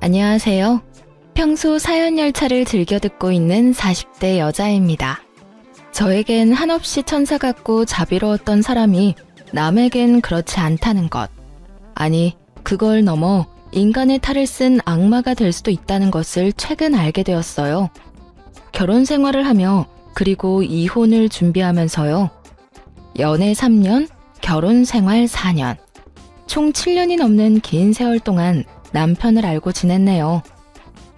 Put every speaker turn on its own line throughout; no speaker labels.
안녕하세요. 평소 사연 열차를 즐겨 듣고 있는 40대 여자입니다. 저에겐 한없이 천사 같고 자비로웠던 사람이 남에겐 그렇지 않다는 것. 아니, 그걸 넘어 인간의 탈을 쓴 악마가 될 수도 있다는 것을 최근 알게 되었어요. 결혼 생활을 하며 그리고 이혼을 준비하면서요. 연애 3년, 결혼 생활 4년. 총 7년이 넘는 긴 세월 동안 남편을 알고 지냈네요.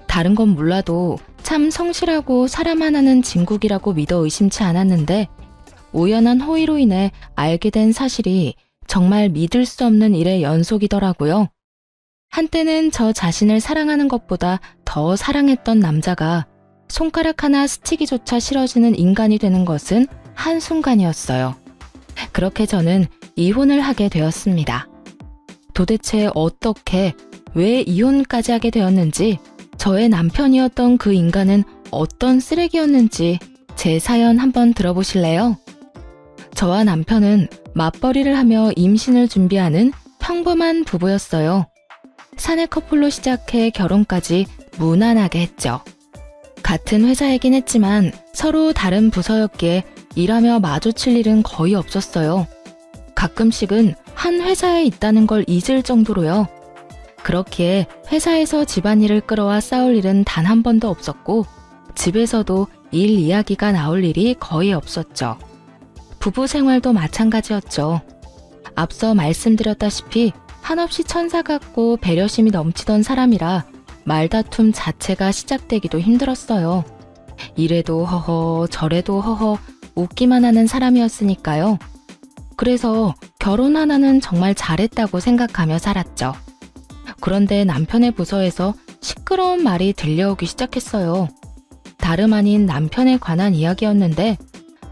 다른 건 몰라도 참 성실하고 사람 하나는 진국이라고 믿어 의심치 않았는데 우연한 호의로 인해 알게 된 사실이 정말 믿을 수 없는 일의 연속이더라고요. 한때는 저 자신을 사랑하는 것보다 더 사랑했던 남자가 손가락 하나 스치기조차 싫어지는 인간이 되는 것은 한순간이었어요. 그렇게 저는 이혼을 하게 되었습니다. 도대체 어떻게, 왜 이혼까지 하게 되었는지, 저의 남편이었던 그 인간은 어떤 쓰레기였는지 제 사연 한번 들어보실래요? 저와 남편은 맞벌이를 하며 임신을 준비하는 평범한 부부였어요. 사내 커플로 시작해 결혼까지 무난하게 했죠. 같은 회사이긴 했지만 서로 다른 부서였기에 일하며 마주칠 일은 거의 없었어요. 가끔씩은 한 회사에 있다는 걸 잊을 정도로요. 그렇기에 회사에서 집안일을 끌어와 싸울 일은 단 한 번도 없었고 집에서도 일 이야기가 나올 일이 거의 없었죠. 부부 생활도 마찬가지였죠. 앞서 말씀드렸다시피 한없이 천사 같고 배려심이 넘치던 사람이라 말다툼 자체가 시작되기도 힘들었어요. 이래도 허허 저래도 허허 웃기만 하는 사람이었으니까요. 그래서 결혼 하나는 정말 잘했다고 생각하며 살았죠. 그런데 남편의 부서에서 시끄러운 말이 들려오기 시작했어요. 다름 아닌 남편에 관한 이야기였는데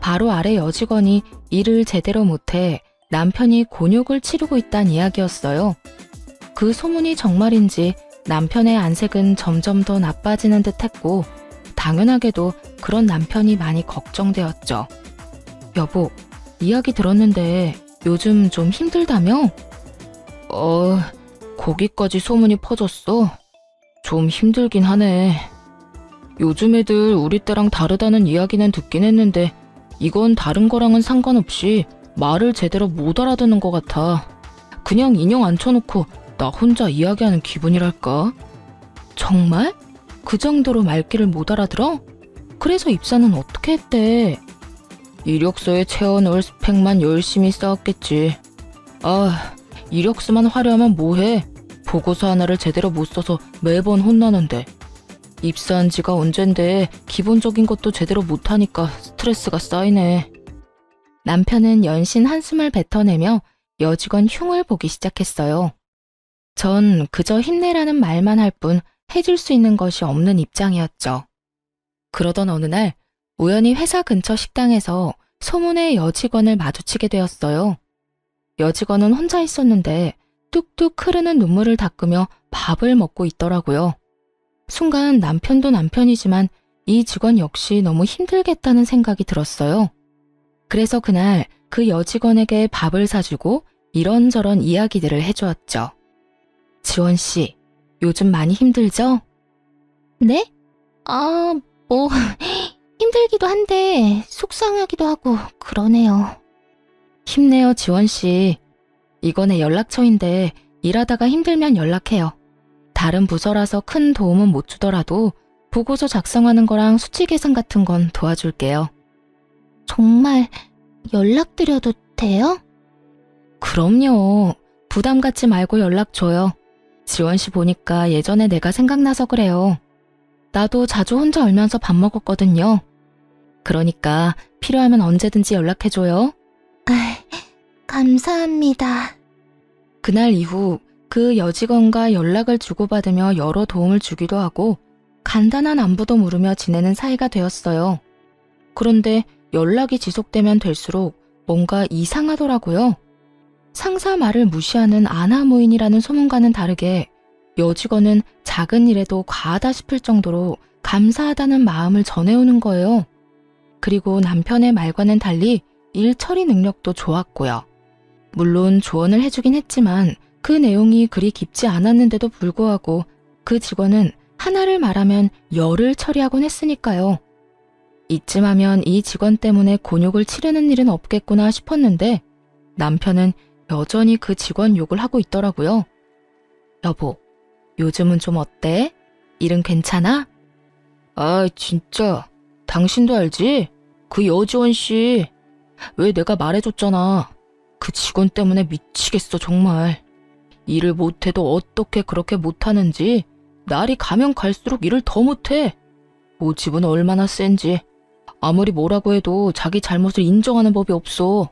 바로 아래 여직원이 일을 제대로 못해 남편이 곤욕을 치르고 있다는 이야기였어요. 그 소문이 정말인지 남편의 안색은 점점 더 나빠지는 듯 했고 당연하게도 그런 남편이 많이 걱정되었죠. 여보, 이야기 들었는데 요즘 좀 힘들다며? 거기까지 소문이 퍼졌어? 좀 힘들긴 하네. 요즘 애들 우리 때랑 다르다는 이야기는 듣긴 했는데 이건 다른 거랑은 상관없이 말을 제대로 못 알아듣는 것 같아. 그냥 인형 앉혀놓고 나 혼자 이야기하는 기분이랄까? 정말? 그 정도로 말귀를 못 알아들어? 그래서 입사는 어떻게 했대? 이력서에 채워넣을 스펙만 열심히 쌓았겠지. 이력서만 화려하면 뭐해? 보고서 하나를 제대로 못 써서 매번 혼나는데. 입사한 지가 언젠데 기본적인 것도 제대로 못하니까 스트레스가 쌓이네. 남편은 연신 한숨을 뱉어내며 여직원 흉을 보기 시작했어요. 전 그저 힘내라는 말만 할 뿐 해줄 수 있는 것이 없는 입장이었죠. 그러던 어느 날 우연히 회사 근처 식당에서 소문의 여직원을 마주치게 되었어요. 여직원은 혼자 있었는데 뚝뚝 흐르는 눈물을 닦으며 밥을 먹고 있더라고요. 순간 남편도 남편이지만 이 직원 역시 너무 힘들겠다는 생각이 들었어요. 그래서 그날 그 여직원에게 밥을 사주고 이런저런 이야기들을 해주었죠. 지원 씨, 요즘 많이 힘들죠? 네? 힘들기도 한데 속상하기도 하고 그러네요. 힘내요, 지원 씨. 이거 내 연락처인데 일하다가 힘들면 연락해요. 다른 부서라서 큰 도움은 못 주더라도 보고서 작성하는 거랑 수치 계산 같은 건 도와줄게요. 정말 연락드려도 돼요? 그럼요. 부담 갖지 말고 연락 줘요. 지원 씨 보니까 예전에 내가 생각나서 그래요. 나도 자주 혼자 울면서 밥 먹었거든요. 그러니까 필요하면 언제든지 연락해줘요. 감사합니다. 그날 이후 그 여직원과 연락을 주고받으며 여러 도움을 주기도 하고 간단한 안부도 물으며 지내는 사이가 되었어요. 그런데 연락이 지속되면 될수록 뭔가 이상하더라고요. 상사 말을 무시하는 아나무인이라는 소문과는 다르게 여직원은 작은 일에도 과하다 싶을 정도로 감사하다는 마음을 전해오는 거예요. 그리고 남편의 말과는 달리 일 처리 능력도 좋았고요. 물론 조언을 해주긴 했지만 그 내용이 그리 깊지 않았는데도 불구하고 그 직원은 하나를 말하면 열을 처리하곤 했으니까요. 이쯤 하면 이 직원 때문에 곤욕을 치르는 일은 없겠구나 싶었는데 남편은 여전히 그 직원 욕을 하고 있더라고요. 여보, 요즘은 좀 어때? 일은 괜찮아? 아, 진짜. 당신도 알지? 그 여지원 씨. 왜 내가 말해줬잖아. 그 직원 때문에 미치겠어, 정말. 일을 못해도 어떻게 그렇게 못하는지 날이 가면 갈수록 일을 더 못해. 모집은 얼마나 센지. 아무리 뭐라고 해도 자기 잘못을 인정하는 법이 없어.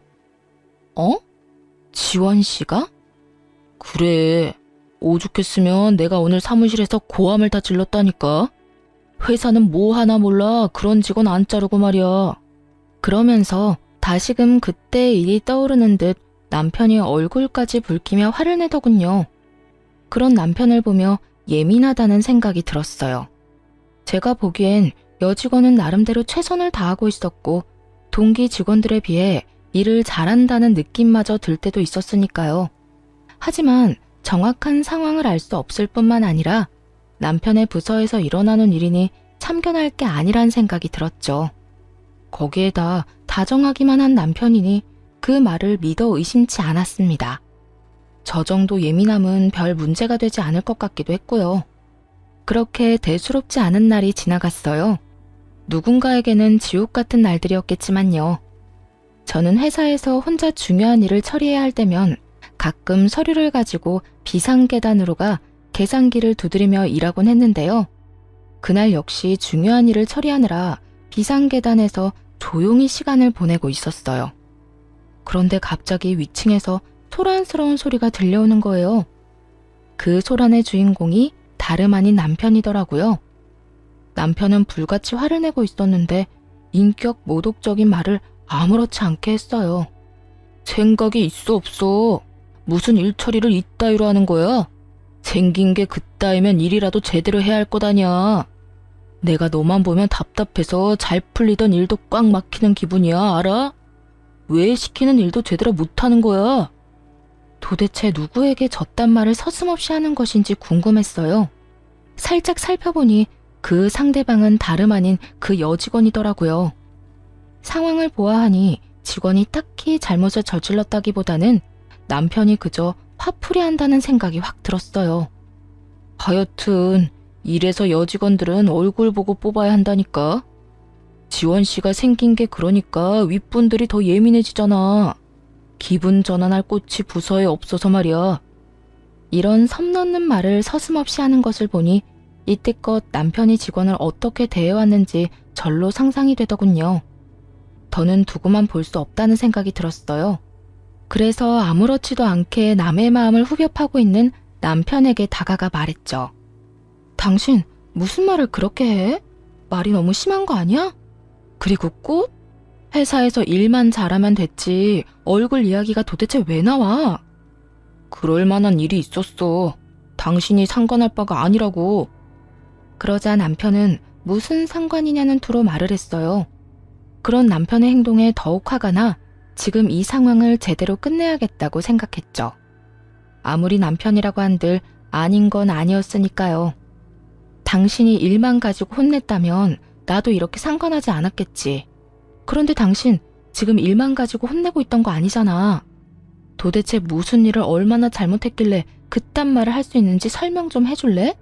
어? 지원 씨가? 그래. 오죽했으면 내가 오늘 사무실에서 고함을 다 질렀다니까. 회사는 뭐 하나 몰라 그런 직원 안 자르고 말이야. 그러면서 다시금 그때의 일이 떠오르는 듯 남편이 얼굴까지 붉히며 화를 내더군요. 그런 남편을 보며 예민하다는 생각이 들었어요. 제가 보기엔 여직원은 나름대로 최선을 다하고 있었고 동기 직원들에 비해 일을 잘한다는 느낌마저 들 때도 있었으니까요. 하지만 정확한 상황을 알 수 없을 뿐만 아니라 남편의 부서에서 일어나는 일이니 참견할 게 아니란 생각이 들었죠. 거기에다 다정하기만 한 남편이니 그 말을 믿어 의심치 않았습니다. 저 정도 예민함은 별 문제가 되지 않을 것 같기도 했고요. 그렇게 대수롭지 않은 날이 지나갔어요. 누군가에게는 지옥 같은 날들이었겠지만요. 저는 회사에서 혼자 중요한 일을 처리해야 할 때면 가끔 서류를 가지고 비상계단으로 가 계산기를 두드리며 일하곤 했는데요. 그날 역시 중요한 일을 처리하느라 비상계단에서 조용히 시간을 보내고 있었어요. 그런데 갑자기 위층에서 소란스러운 소리가 들려오는 거예요. 그 소란의 주인공이 다름 아닌 남편이더라고요. 남편은 불같이 화를 내고 있었는데 인격 모독적인 말을 아무렇지 않게 했어요. 생각이 있어 없어? 무슨 일 처리를 이따위로 하는 거야? 생긴 게 그따위면 일이라도 제대로 해야 할 것 아냐. 내가 너만 보면 답답해서 잘 풀리던 일도 꽉 막히는 기분이야, 알아? 왜 시키는 일도 제대로 못하는 거야? 도대체 누구에게 저딴 말을 서슴없이 하는 것인지 궁금했어요. 살짝 살펴보니 그 상대방은 다름 아닌 그 여직원이더라고요. 상황을 보아하니 직원이 딱히 잘못을 저질렀다기보다는 남편이 그저 화풀이 한다는 생각이 확 들었어요. 하여튼 이래서 여직원들은 얼굴 보고 뽑아야 한다니까. 지원 씨가 생긴 게 그러니까 윗분들이 더 예민해지잖아. 기분 전환할 곳이 부서에 없어서 말이야. 이런 섬 넘는 말을 서슴없이 하는 것을 보니 이때껏 남편이 직원을 어떻게 대해왔는지 절로 상상이 되더군요. 더는 두고만 볼 수 없다는 생각이 들었어요. 그래서 아무렇지도 않게 남의 마음을 후벼 파고 있는 남편에게 다가가 말했죠. 당신 무슨 말을 그렇게 해? 말이 너무 심한 거 아니야? 그리고 꽃? 회사에서 일만 잘하면 됐지 얼굴 이야기가 도대체 왜 나와? 그럴 만한 일이 있었어. 당신이 상관할 바가 아니라고. 그러자 남편은 무슨 상관이냐는 투로 말을 했어요. 그런 남편의 행동에 더욱 화가 나 지금 이 상황을 제대로 끝내야겠다고 생각했죠. 아무리 남편이라고 한들 아닌 건 아니었으니까요. 당신이 일만 가지고 혼냈다면 나도 이렇게 상관하지 않았겠지. 그런데 당신 지금 일만 가지고 혼내고 있던 거 아니잖아. 도대체 무슨 일을 얼마나 잘못했길래 그딴 말을 할 수 있는지 설명 좀 해줄래?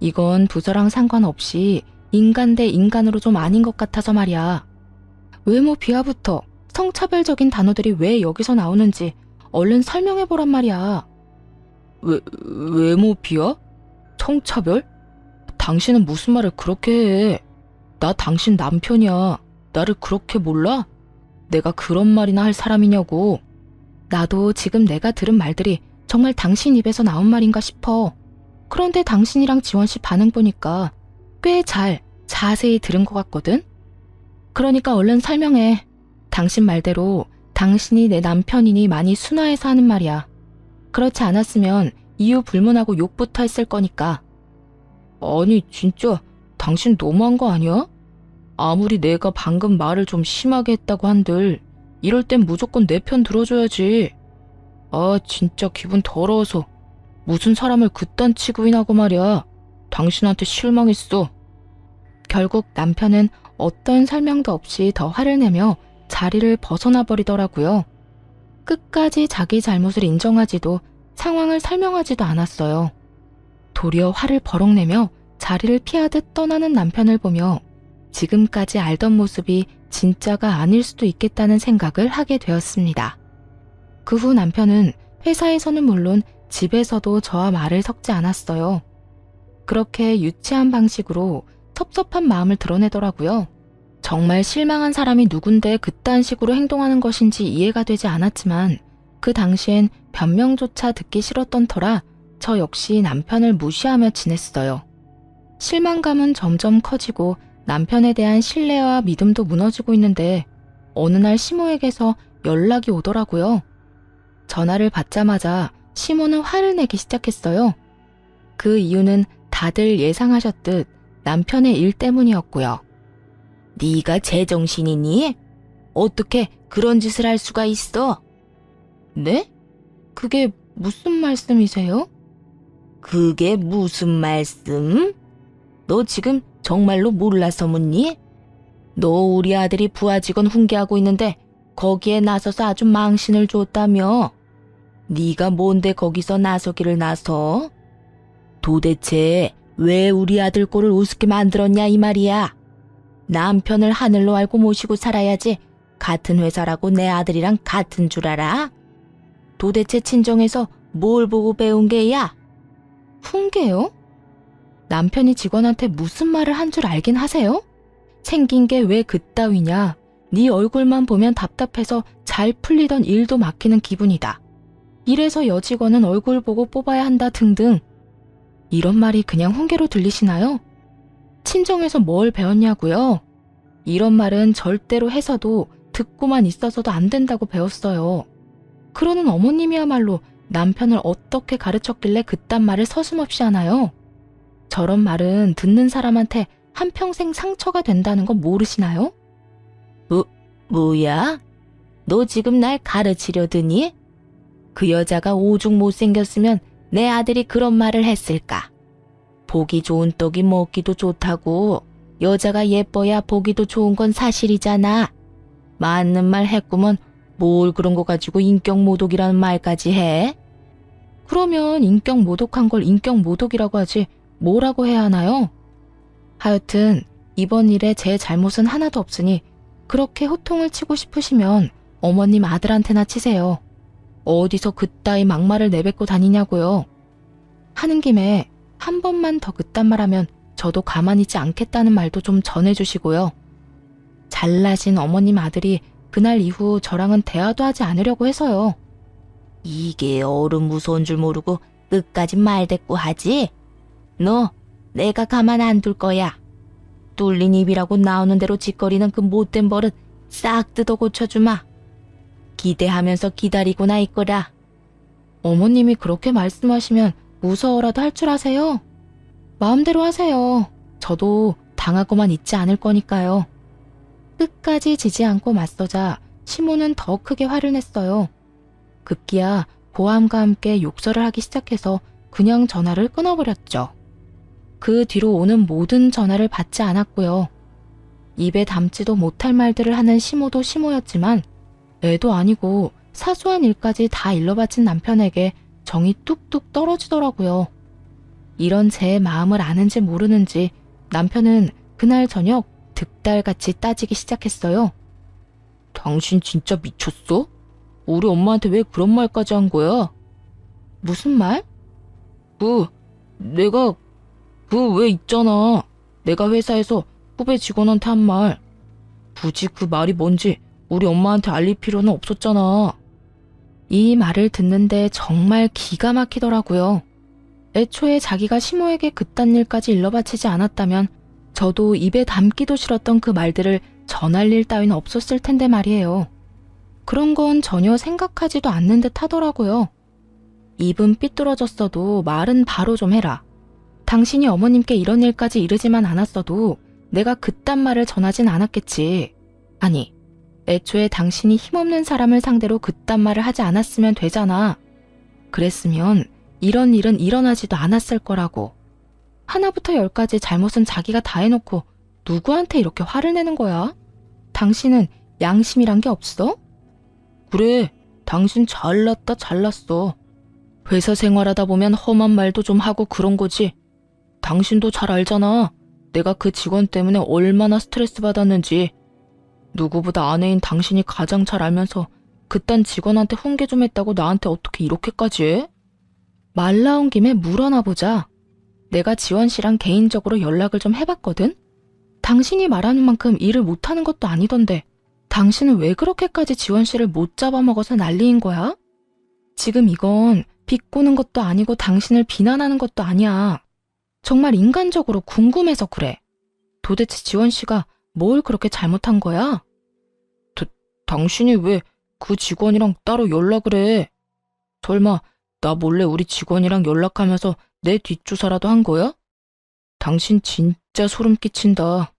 이건 부서랑 상관없이 인간 대 인간으로 좀 아닌 것 같아서 말이야. 외모 비하부터 성차별적인 단어들이 왜 여기서 나오는지 얼른 설명해보란 말이야. 외모 비하? 성차별? 당신은 무슨 말을 그렇게 해? 나 당신 남편이야. 나를 그렇게 몰라? 내가 그런 말이나 할 사람이냐고. 나도 지금 내가 들은 말들이 정말 당신 입에서 나온 말인가 싶어. 그런데 당신이랑 지원씨 반응 보니까 꽤 자세히 들은 것 같거든? 그러니까 얼른 설명해. 당신 말대로 당신이 내 남편이니 많이 순화해서 하는 말이야. 그렇지 않았으면 이유 불문하고 욕부터 했을 거니까. 아니 진짜 당신 너무한 거 아니야? 아무리 내가 방금 말을 좀 심하게 했다고 한들 이럴 땐 무조건 내 편 들어줘야지. 아 진짜 기분 더러워서 무슨 사람을 그딴 취급이나 하고 말이야. 당신한테 실망했어. 결국 남편은 어떤 설명도 없이 더 화를 내며 자리를 벗어나 버리더라고요. 끝까지 자기 잘못을 인정하지도 상황을 설명하지도 않았어요. 도리어 화를 버럭 내며 자리를 피하듯 떠나는 남편을 보며 지금까지 알던 모습이 진짜가 아닐 수도 있겠다는 생각을 하게 되었습니다. 그 후 남편은 회사에서는 물론 집에서도 저와 말을 섞지 않았어요. 그렇게 유치한 방식으로 섭섭한 마음을 드러내더라고요. 정말 실망한 사람이 누군데 그딴 식으로 행동하는 것인지 이해가 되지 않았지만 그 당시엔 변명조차 듣기 싫었던 터라 저 역시 남편을 무시하며 지냈어요. 실망감은 점점 커지고 남편에 대한 신뢰와 믿음도 무너지고 있는데 어느 날 시모에게서 연락이 오더라고요. 전화를 받자마자 시모는 화를 내기 시작했어요. 그 이유는 다들 예상하셨듯 남편의 일 때문이었고요. 네가 제정신이니? 어떻게 그런 짓을 할 수가 있어? 네? 그게 무슨 말씀이세요? 그게 무슨 말씀? 너 지금 정말로 몰라서 묻니? 너 우리 아들이 부하 직원 훈계하고 있는데 거기에 나서서 아주 망신을 줬다며? 네가 뭔데 거기서 나서기를 나서? 도대체 왜 우리 아들 꼴을 우습게 만들었냐 이 말이야. 남편을 하늘로 알고 모시고 살아야지 같은 회사라고 내 아들이랑 같은 줄 알아? 도대체 친정에서 뭘 보고 배운 게야? 훈계요? 남편이 직원한테 무슨 말을 한 줄 알긴 하세요? 생긴 게 왜 그따위냐? 네 얼굴만 보면 답답해서 잘 풀리던 일도 막히는 기분이다. 이래서 여직원은 얼굴 보고 뽑아야 한다 등등. 이런 말이 그냥 훈계로 들리시나요? 친정에서 뭘 배웠냐고요? 이런 말은 절대로 해서도 듣고만 있어서도 안 된다고 배웠어요. 그러는 어머님이야말로 남편을 어떻게 가르쳤길래 그딴 말을 서슴없이 하나요? 저런 말은 듣는 사람한테 한평생 상처가 된다는 거 모르시나요? 뭐야? 너 지금 날 가르치려드니? 그 여자가 오죽 못생겼으면 내 아들이 그런 말을 했을까? 보기 좋은 떡이 먹기도 좋다고. 여자가 예뻐야 보기도 좋은 건 사실이잖아. 맞는 말 했구먼 뭘 그런 거 가지고 인격 모독이라는 말까지 해? 그러면 인격 모독한 걸 인격 모독이라고 하지 뭐라고 해야 하나요? 하여튼 이번 일에 제 잘못은 하나도 없으니 그렇게 호통을 치고 싶으시면 어머님 아들한테나 치세요. 어디서 그따위 막말을 내뱉고 다니냐고요. 하는 김에 한 번만 더 그딴 말하면 저도 가만히 있지 않겠다는 말도 좀 전해주시고요. 잘나신 어머님 아들이 그날 이후 저랑은 대화도 하지 않으려고 해서요. 이게 어른 무서운 줄 모르고 끝까지 말대꾸하지? 너 내가 가만 안 둘 거야. 뚫린 입이라고 나오는 대로 짓거리는 그 못된 버릇 싹 뜯어 고쳐주마. 기대하면서 기다리고나 있거라. 어머님이 그렇게 말씀하시면 무서워라도 할 줄 아세요? 마음대로 하세요. 저도 당하고만 있지 않을 거니까요. 끝까지 지지 않고 맞서자 시모는 더 크게 화를 냈어요. 급기야 고함과 함께 욕설을 하기 시작해서 그냥 전화를 끊어버렸죠. 그 뒤로 오는 모든 전화를 받지 않았고요. 입에 담지도 못할 말들을 하는 시모도 시모였지만 애도 아니고 사소한 일까지 다 일러바친 남편에게 정이 뚝뚝 떨어지더라고요. 이런 제 마음을 아는지 모르는지 남편은 그날 저녁 득달같이 따지기 시작했어요. 당신 진짜 미쳤어? 우리 엄마한테 왜 그런 말까지 한 거야? 무슨 말? 내가 왜 있잖아. 내가 회사에서 후배 직원한테 한 말. 굳이 그 말이 뭔지 우리 엄마한테 알릴 필요는 없었잖아. 이 말을 듣는데 정말 기가 막히더라고요. 애초에 자기가 시모에게 그딴 일까지 일러바치지 않았다면 저도 입에 담기도 싫었던 그 말들을 전할 일 따위는 없었을 텐데 말이에요. 그런 건 전혀 생각하지도 않는 듯 하더라고요. 입은 삐뚤어졌어도 말은 바로 좀 해라. 당신이 어머님께 이런 일까지 이르지만 않았어도 내가 그딴 말을 전하진 않았겠지. 아니, 애초에 당신이 힘없는 사람을 상대로 그딴 말을 하지 않았으면 되잖아. 그랬으면 이런 일은 일어나지도 않았을 거라고. 하나부터 열까지 잘못은 자기가 다 해놓고 누구한테 이렇게 화를 내는 거야? 당신은 양심이란 게 없어? 그래, 당신 잘났어. 회사 생활하다 보면 험한 말도 좀 하고 그런 거지. 당신도 잘 알잖아. 내가 그 직원 때문에 얼마나 스트레스 받았는지. 누구보다 아내인 당신이 가장 잘 알면서 그딴 직원한테 훈계 좀 했다고 나한테 어떻게 이렇게까지 해? 말 나온 김에 물어나 보자. 내가 지원 씨랑 개인적으로 연락을 좀 해봤거든? 당신이 말하는 만큼 일을 못하는 것도 아니던데 당신은 왜 그렇게까지 지원 씨를 못 잡아먹어서 난리인 거야? 지금 이건 비꼬는 것도 아니고 당신을 비난하는 것도 아니야. 정말 인간적으로 궁금해서 그래. 도대체 지원 씨가 뭘 그렇게 잘못한 거야? 당신이 왜 그 직원이랑 따로 연락을 해? 설마 나 몰래 우리 직원이랑 연락하면서 내 뒷조사라도 한 거야? 당신 진짜 소름 끼친다.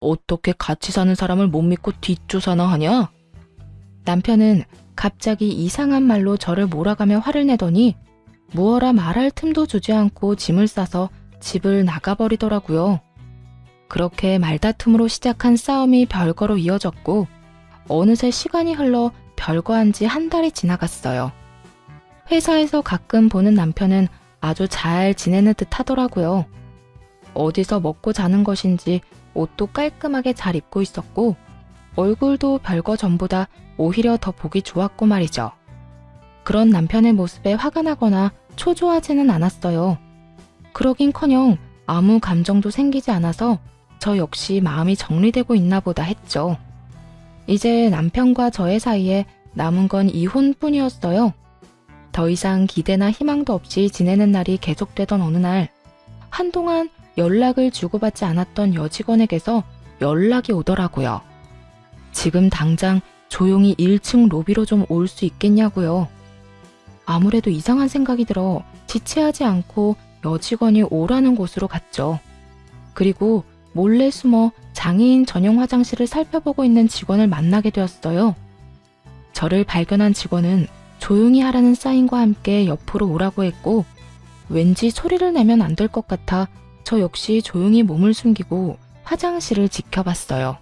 어떻게 같이 사는 사람을 못 믿고 뒷조사나 하냐? 남편은 갑자기 이상한 말로 저를 몰아가며 화를 내더니 무어라 말할 틈도 주지 않고 짐을 싸서 집을 나가버리더라고요. 그렇게 말다툼으로 시작한 싸움이 별거로 이어졌고 어느새 시간이 흘러 별거한 지 한 달이 지나갔어요. 회사에서 가끔 보는 남편은 아주 잘 지내는 듯 하더라고요. 어디서 먹고 자는 것인지 옷도 깔끔하게 잘 입고 있었고 얼굴도 별거 전보다 오히려 더 보기 좋았고 말이죠. 그런 남편의 모습에 화가 나거나 초조하지는 않았어요. 그러긴커녕 아무 감정도 생기지 않아서 저 역시 마음이 정리되고 있나 보다 했죠. 이제 남편과 저의 사이에 남은 건 이혼뿐이었어요. 더 이상 기대나 희망도 없이 지내는 날이 계속되던 어느 날 한동안 연락을 주고받지 않았던 여직원에게서 연락이 오더라고요. 지금 당장 조용히 1층 로비로 좀 올 수 있겠냐고요. 아무래도 이상한 생각이 들어 지체하지 않고 여직원이 오라는 곳으로 갔죠. 그리고 몰래 숨어 장애인 전용 화장실을 살펴보고 있는 직원을 만나게 되었어요. 저를 발견한 직원은 조용히 하라는 사인과 함께 옆으로 오라고 했고 왠지 소리를 내면 안 될 것 같아 저 역시 조용히 몸을 숨기고 화장실을 지켜봤어요.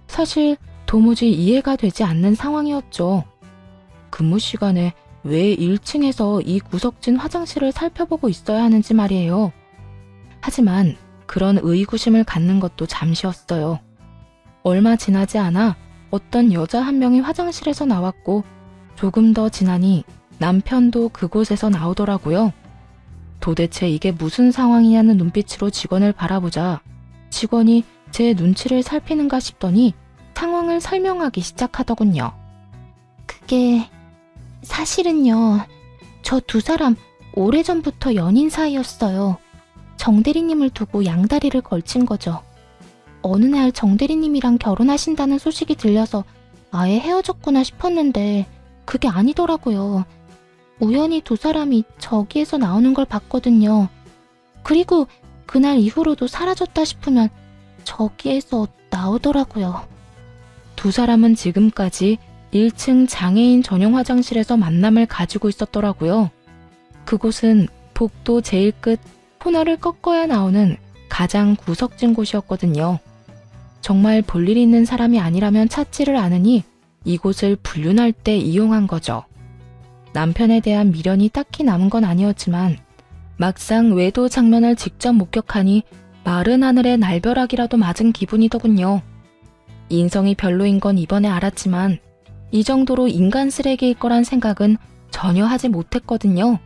사실 도무지 이해가 되지 않는 상황이었죠. 근무 시간에 왜 1층에서 이 구석진 화장실을 살펴보고 있어야 하는지 말이에요. 하지만 그런 의구심을 갖는 것도 잠시였어요. 얼마 지나지 않아 어떤 여자 한 명이 화장실에서 나왔고 조금 더 지나니 남편도 그곳에서 나오더라고요. 도대체 이게 무슨 상황이냐는 눈빛으로 직원을 바라보자 직원이 제 눈치를 살피는가 싶더니 상황을 설명하기 시작하더군요. 그게 사실은요. 저 두 사람 오래전부터 연인 사이였어요. 정대리님을 두고 양다리를 걸친 거죠. 어느 날 정대리님이랑 결혼하신다는 소식이 들려서 아예 헤어졌구나 싶었는데 그게 아니더라고요. 우연히 두 사람이 저기에서 나오는 걸 봤거든요. 그리고 그날 이후로도 사라졌다 싶으면 저기에서 나오더라고요. 두 사람은 지금까지 1층 장애인 전용 화장실에서 만남을 가지고 있었더라고요. 그곳은 복도 제일 끝 코너를 꺾어야 나오는 가장 구석진 곳이었거든요. 정말 볼일 있는 사람이 아니라면 찾지를 않으니 이곳을 불륜할 때 이용한 거죠. 남편에 대한 미련이 딱히 남은 건 아니었지만 막상 외도 장면을 직접 목격하니 마른 하늘에 날벼락이라도 맞은 기분이더군요. 인성이 별로인 건 이번에 알았지만 이 정도로 인간 쓰레기일 거란 생각은 전혀 하지 못했거든요.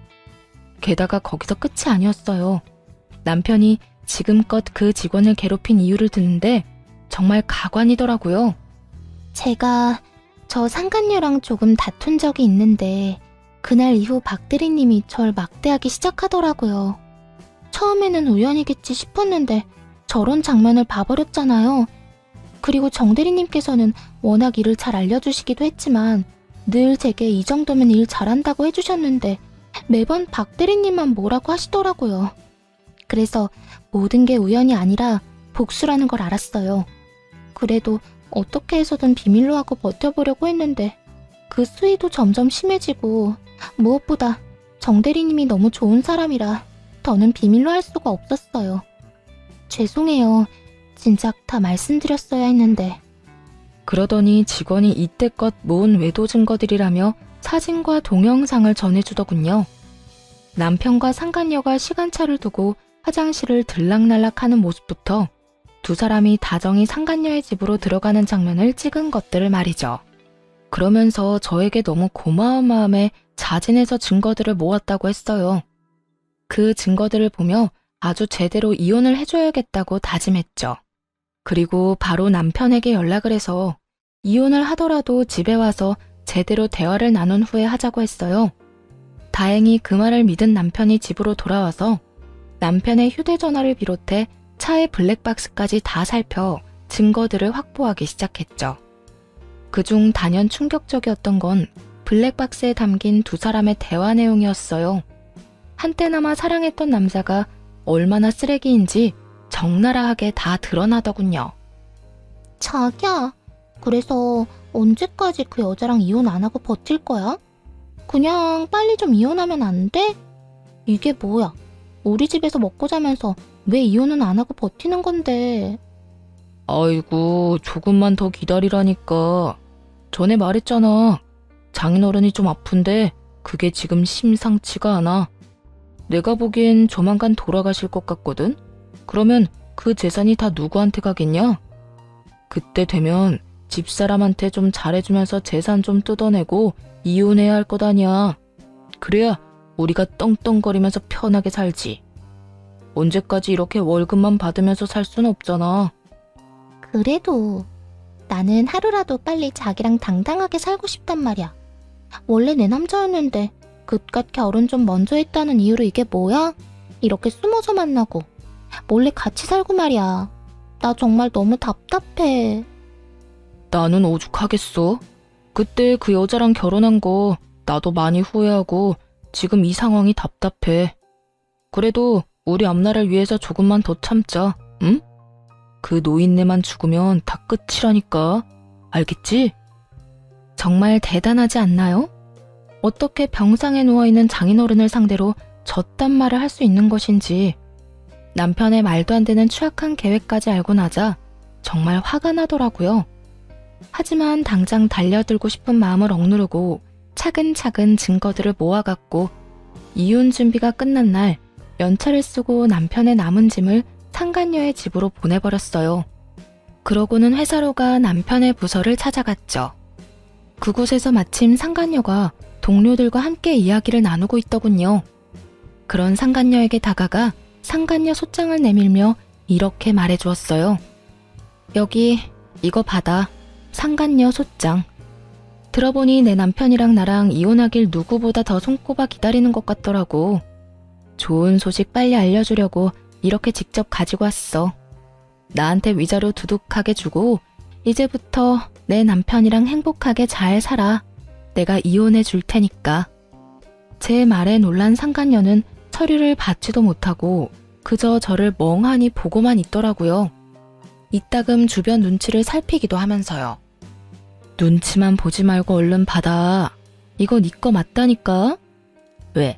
게다가 거기서 끝이 아니었어요. 남편이 지금껏 그 직원을 괴롭힌 이유를 듣는데 정말 가관이더라고요. 제가 저 상간녀랑 조금 다툰 적이 있는데 그날 이후 박 대리님이 절 막대하기 시작하더라고요. 처음에는 우연이겠지 싶었는데 저런 장면을 봐버렸잖아요. 그리고 정 대리님께서는 워낙 일을 잘 알려주시기도 했지만 늘 제게 이 정도면 일 잘한다고 해주셨는데 매번 박 대리님만 뭐라고 하시더라고요. 그래서 모든 게 우연이 아니라 복수라는 걸 알았어요. 그래도 어떻게 해서든 비밀로 하고 버텨보려고 했는데 그 수위도 점점 심해지고 무엇보다 정 대리님이 너무 좋은 사람이라
더는 비밀로 할 수가 없었어요. 죄송해요. 진작 다 말씀드렸어야 했는데.
그러더니 직원이 이때껏 모은 외도 증거들이라며 사진과 동영상을 전해주더군요. 남편과 상간녀가 시간차를 두고 화장실을 들락날락하는 모습부터 두 사람이 다정히 상간녀의 집으로 들어가는 장면을 찍은 것들을 말이죠. 그러면서 저에게 너무 고마운 마음에 자진해서 증거들을 모았다고 했어요. 그 증거들을 보며 아주 제대로 이혼을 해줘야겠다고 다짐했죠. 그리고 바로 남편에게 연락을 해서 이혼을 하더라도 집에 와서 제대로 대화를 나눈 후에 하자고 했어요. 다행히 그 말을 믿은 남편이 집으로 돌아와서 남편의 휴대전화를 비롯해 차의 블랙박스까지 다 살펴 증거들을 확보하기 시작했죠. 그중 단연 충격적이었던 건 블랙박스에 담긴 두 사람의 대화 내용이었어요. 한때나마 사랑했던 남자가 얼마나 쓰레기인지 적나라하게 다 드러나더군요.
자기야, 그래서 언제까지 그 여자랑 이혼 안 하고 버틸 거야? 그냥 빨리 좀 이혼하면 안 돼? 이게 뭐야? 우리 집에서 먹고 자면서 왜 이혼은 안 하고 버티는 건데?
아이고, 조금만 더 기다리라니까. 전에 말했잖아. 장인어른이 좀 아픈데 그게 지금 심상치가 않아. 내가 보기엔 조만간 돌아가실 것 같거든? 그러면 그 재산이 다 누구한테 가겠냐? 그때 되면 집사람한테 좀 잘해주면서 재산 좀 뜯어내고 이혼해야 할 것 아니야. 그래야 우리가 떵떵거리면서 편하게 살지. 언제까지 이렇게 월급만 받으면서 살 순 없잖아.
그래도 나는 하루라도 빨리 자기랑 당당하게 살고 싶단 말이야. 원래 내 남자였는데 그깟 결혼 좀 먼저 했다는 이유로 이게 뭐야? 이렇게 숨어서 만나고 몰래 같이 살고 말이야. 나 정말 너무 답답해.
나는 오죽하겠어. 그때 그 여자랑 결혼한 거 나도 많이 후회하고 지금 이 상황이 답답해. 그래도 우리 앞날을 위해서 조금만 더 참자, 응? 그 노인네만 죽으면 다 끝이라니까. 알겠지? 정말 대단하지 않나요? 어떻게 병상에 누워있는 장인어른을 상대로 저딴 말을 할 수 있는 것인지. 남편의 말도 안 되는 추악한 계획까지 알고 나자 정말 화가 나더라고요. 하지만 당장 달려들고 싶은 마음을 억누르고 차근차근 증거들을 모아갔고 이혼 준비가 끝난 날 연차를 쓰고 남편의 남은 짐을 상간녀의 집으로 보내버렸어요. 그러고는 회사로 가 남편의 부서를 찾아갔죠. 그곳에서 마침 상간녀가 동료들과 함께 이야기를 나누고 있더군요. 그런 상간녀에게 다가가 상간녀 소장을 내밀며 이렇게 말해주었어요. 여기 이거 받아. 상간녀 소장. 들어보니 내 남편이랑 나랑 이혼하길 누구보다 더 손꼽아 기다리는 것 같더라고. 좋은 소식 빨리 알려주려고 이렇게 직접 가지고 왔어. 나한테 위자료 두둑하게 주고 이제부터 내 남편이랑 행복하게 잘 살아. 내가 이혼해 줄 테니까. 제 말에 놀란 상간녀는 서류를 받지도 못하고 그저 저를 멍하니 보고만 있더라고요. 이따금 주변 눈치를 살피기도 하면서요. 눈치만 보지 말고 얼른 받아. 이거 네 거 맞다니까. 왜?